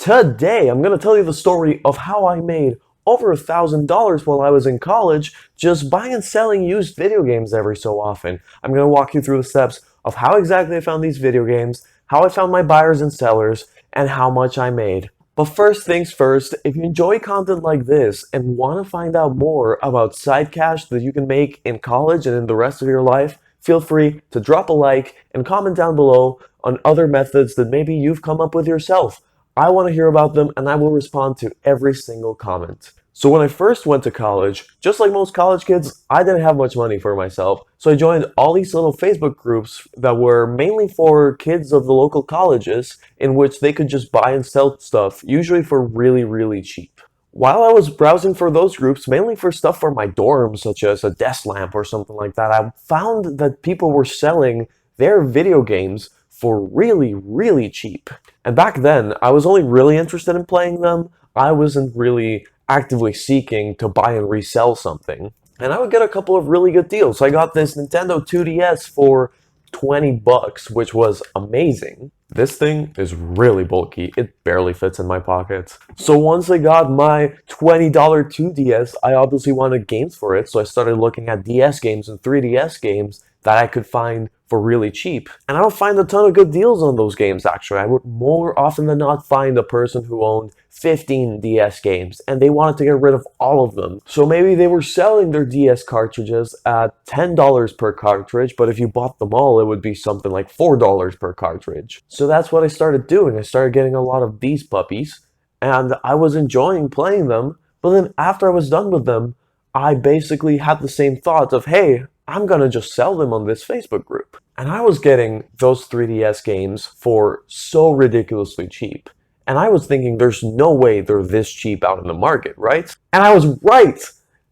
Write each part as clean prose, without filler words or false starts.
Today, I'm going to tell you the story of how I made over $1,000 while I was in college just buying and selling used video games every so often. I'm going to walk you through the steps of how exactly I found these video games, how I found my buyers and sellers, and how much I made. But first things first, if you enjoy content like this and want to find out more about side cash that you can make in college and in the rest of your life, feel free to drop a like and comment down below on other methods that maybe you've come up with yourself. I want to hear about them and I will respond to every single comment. So when I first went to college, just like most college kids, I didn't have much money for myself. So I joined all these little Facebook groups that were mainly for kids of the local colleges in which they could just buy and sell stuff, usually for really, really cheap. While I was browsing for those groups, mainly for stuff for my dorm, such as a desk lamp or something like that, I found that people were selling their video games for really, really cheap. And back then, I was only really interested in playing them. I wasn't really actively seeking to buy and resell something. And I would get a couple of really good deals. I got this Nintendo 2DS for 20 bucks, which was amazing. This thing is really bulky. It barely fits in my pockets. So once I got my $20 2DS, I obviously wanted games for it. So I started looking at DS games and 3DS games that I could find for really cheap. And I don't find a ton of good deals on those games, actually. I would more often than not find a person who owned 15 DS games and they wanted to get rid of all of them. So maybe they were selling their DS cartridges at $10 per cartridge, but if you bought them all, it would be something like $4 per cartridge. So that's what I started doing. I started getting a lot of these puppies and I was enjoying playing them. But then after I was done with them, I basically had the same thought of, hey, I'm gonna just sell them on this Facebook group. And I was getting those 3DS games for so ridiculously cheap. And I was thinking there's no way they're this cheap out in the market, right? And I was right!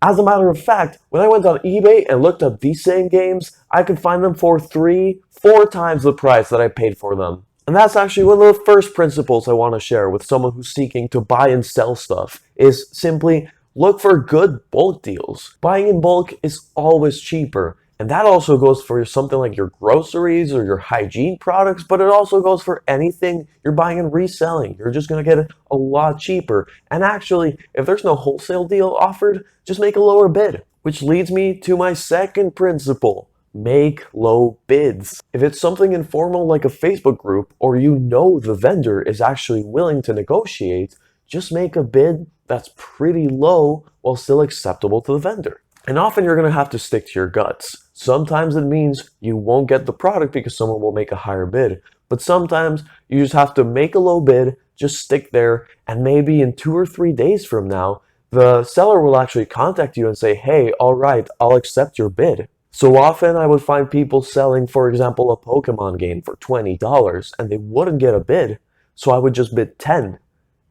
As a matter of fact, when I went on eBay and looked up these same games, I could find them for 3-4 times the price that I paid for them. And that's actually one of the first principles I want to share with someone who's seeking to buy and sell stuff, is simply look for good bulk deals. Buying in bulk is always cheaper. And that also goes for something like your groceries or your hygiene products, but it also goes for anything you're buying and reselling. You're just going to get it a lot cheaper. And actually, if there's no wholesale deal offered, just make a lower bid. Which leads me to my second principle. Make low bids. If it's something informal like a Facebook group, or you know the vendor is actually willing to negotiate, just make a bid that's pretty low while still acceptable to the vendor. And often you're going to have to stick to your guts. Sometimes it means you won't get the product because someone will make a higher bid. But sometimes you just have to make a low bid, just stick there, and maybe in 2 or 3 days from now, the seller will actually contact you and say, hey, all right, I'll accept your bid. So often I would find people selling, for example, a Pokemon game for $20 and they wouldn't get a bid. So I would just bid 10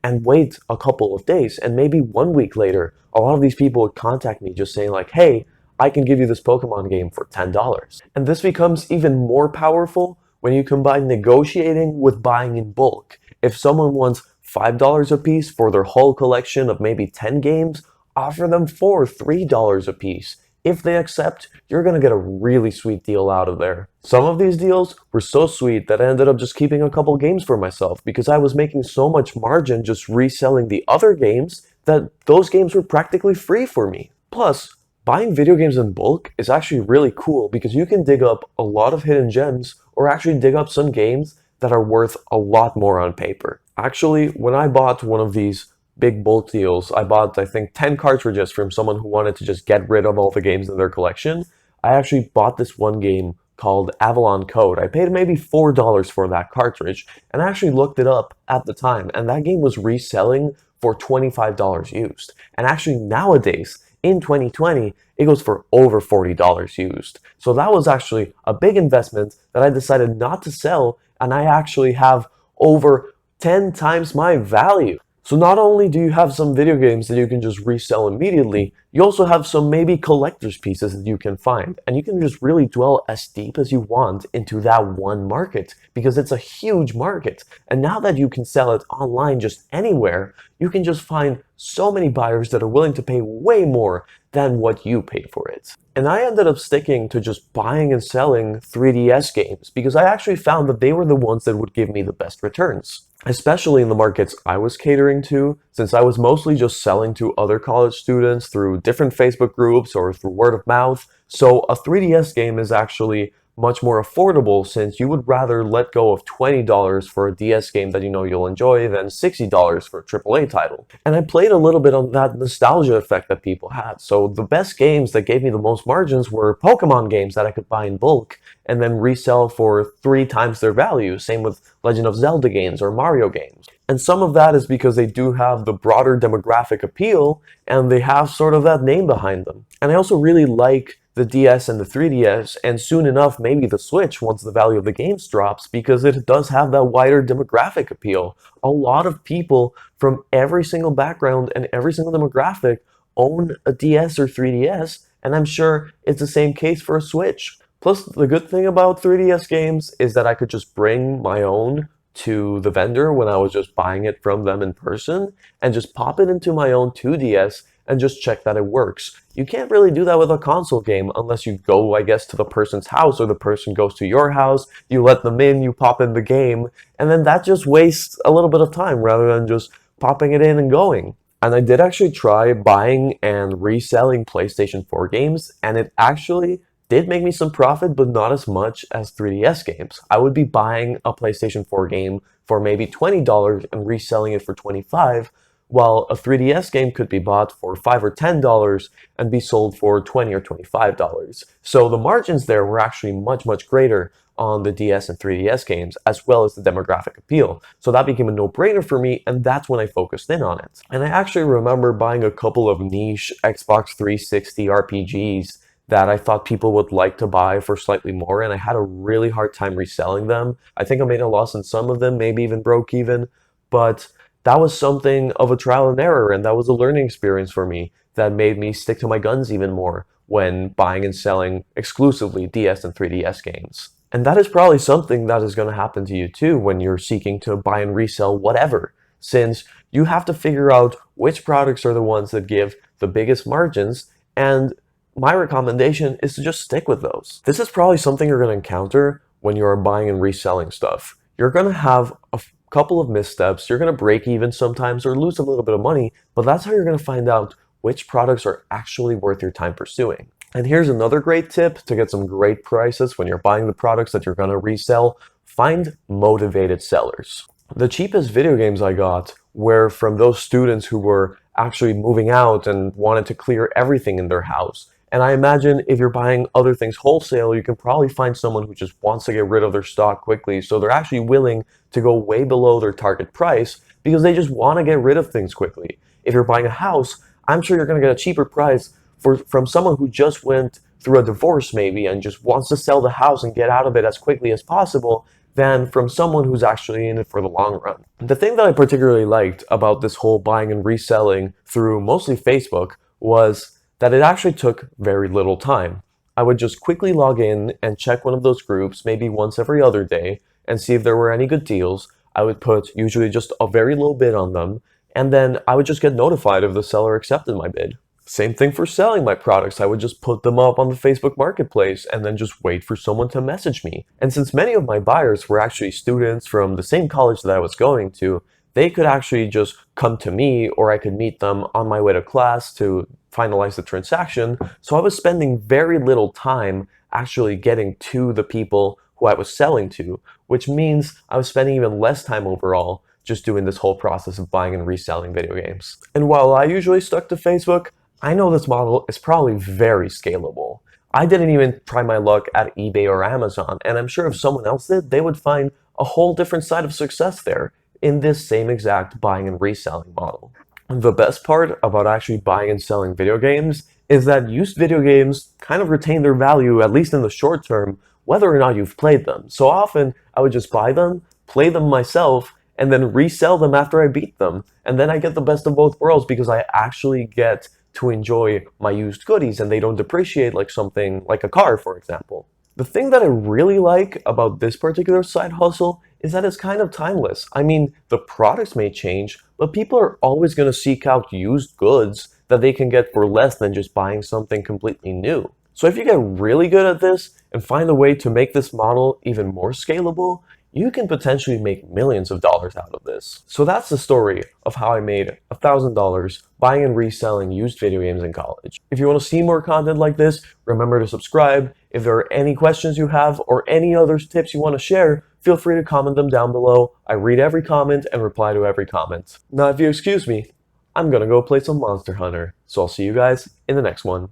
and wait a couple of days. And maybe 1 week later, a lot of these people would contact me just saying like, hey, I can give you this Pokemon game for $10. And this becomes even more powerful when you combine negotiating with buying in bulk. If someone wants $5 a piece for their whole collection of maybe 10 games, offer them for $3 a piece. If they accept, you're going to get a really sweet deal out of there. Some of these deals were so sweet that I ended up just keeping a couple games for myself because I was making so much margin just reselling the other games that those games were practically free for me. Plus, buying video games in bulk is actually really cool because you can dig up a lot of hidden gems or actually dig up some games that are worth a lot more on paper. Actually, when I bought one of these big bulk deals, I bought, I think, 10 cartridges from someone who wanted to just get rid of all the games in their collection. I actually bought this one game called Avalon Code. I paid maybe $4 for that cartridge, and I actually looked it up at the time, and that game was reselling for $25 used. And actually nowadays, in 2020, it goes for over $40 used. So that was actually a big investment that I decided not to sell, and I actually have over 10 times my value. So not only do you have some video games that you can just resell immediately, you also have some maybe collector's pieces that you can find. And you can just really dwell as deep as you want into that one market because it's a huge market. And now that you can sell it online just anywhere, you can just find so many buyers that are willing to pay way more than what you paid for it. And I ended up sticking to just buying and selling 3DS games because I actually found that they were the ones that would give me the best returns. especially in the markets I was catering to, since I was mostly just selling to other college students through different Facebook groups or through word of mouth. So a 3DS game is actually much more affordable since you would rather let go of $20 for a DS game that you know you'll enjoy than $60 for a AAA title. And I played a little bit on that nostalgia effect that people had. So the best games that gave me the most margins were Pokemon games that I could buy in bulk and then resell for 3 times their value. Same with Legend of Zelda games or Mario games. And some of that is because they do have the broader demographic appeal and they have sort of that name behind them. And I also really like the DS and the 3DS, and soon enough, maybe the Switch once the value of the games drops, because it does have that wider demographic appeal. A lot of people from every single background and every single demographic own a DS or 3DS, and I'm sure it's the same case for a Switch. Plus, the good thing about 3DS games is that I could just bring my own to the vendor when I was just buying it from them in person and just pop it into my own 2DS and just check that it works. You can't really do that with a console game unless you go, I guess, to the person's house or the person goes to your house, you let them in, you pop in the game, and then that just wastes a little bit of time rather than just popping it in and going. And I did actually try buying and reselling PlayStation 4 games, and it actually did make me some profit, but not as much as 3DS games. I would be buying a PlayStation 4 game for maybe $20 and reselling it for $25, while a 3DS game could be bought for $5 or $10 and be sold for $20 or $25. So the margins there were actually much, much greater on the DS and 3DS games, as well as the demographic appeal. So that became a no-brainer for me, and that's when I focused in on it. And I actually remember buying a couple of niche Xbox 360 RPGs that I thought people would like to buy for slightly more, and I had a really hard time reselling them. I think I made a loss in some of them, maybe even broke even, but that was something of a trial and error, and that was a learning experience for me that made me stick to my guns even more when buying and selling exclusively DS and 3DS games. And that is probably something that is going to happen to you too when you're seeking to buy and resell whatever, since you have to figure out which products are the ones that give the biggest margins, and my recommendation is to just stick with those. This is probably something you're going to encounter when you're buying and reselling stuff. You're going to have a couple of missteps, you're going to break even sometimes or lose a little bit of money, but that's how you're going to find out which products are actually worth your time pursuing. And here's another great tip to get some great prices when you're buying the products that you're going to resell. Find motivated sellers. The cheapest video games I got were from those students who were actually moving out and wanted to clear everything in their house. And I imagine if you're buying other things wholesale, you can probably find someone who just wants to get rid of their stock quickly. So they're actually willing to go way below their target price because they just want to get rid of things quickly. If you're buying a house, I'm sure you're going to get a cheaper price from someone who just went through a divorce maybe and just wants to sell the house and get out of it as quickly as possible than from someone who's actually in it for the long run. The thing that I particularly liked about this whole buying and reselling through mostly Facebook was that it actually took very little time. I would just quickly log in and check one of those groups maybe once every other day and see if there were any good deals. I would put usually just a very low bid on them, and then I would just get notified if the seller accepted my bid. Same thing for selling my products. I would just put them up on the Facebook Marketplace and then just wait for someone to message me. And since many of my buyers were actually students from the same college that I was going to, they could actually just come to me or I could meet them on my way to class to finalize the transaction. So I was spending very little time actually getting to the people who I was selling to, which means I was spending even less time overall just doing this whole process of buying and reselling video games. And while I usually stuck to Facebook, I know this model is probably very scalable. I didn't even try my luck at eBay or Amazon, and I'm sure if someone else did, they would find a whole different side of success there in this same exact buying and reselling model. The best part about actually buying and selling video games is that used video games kind of retain their value, at least in the short term, whether or not you've played them. So often, I would just buy them, play them myself, and then resell them after I beat them. And then I get the best of both worlds because I actually get to enjoy my used goodies and they don't depreciate like something like a car, for example. The thing that I really like about this particular side hustle is that it's kind of timeless. I mean, the products may change, but people are always going to seek out used goods that they can get for less than just buying something completely new. So if you get really good at this and find a way to make this model even more scalable, you can potentially make millions of dollars out of this. So that's the story of how I made $1,000 buying and reselling used video games in college. If you want to see more content like this, remember to subscribe. If there are any questions you have or any other tips you want to share, feel free to comment them down below. I read every comment and reply to every comment. Now, if you excuse me, I'm gonna go play some Monster Hunter. So I'll see you guys in the next one.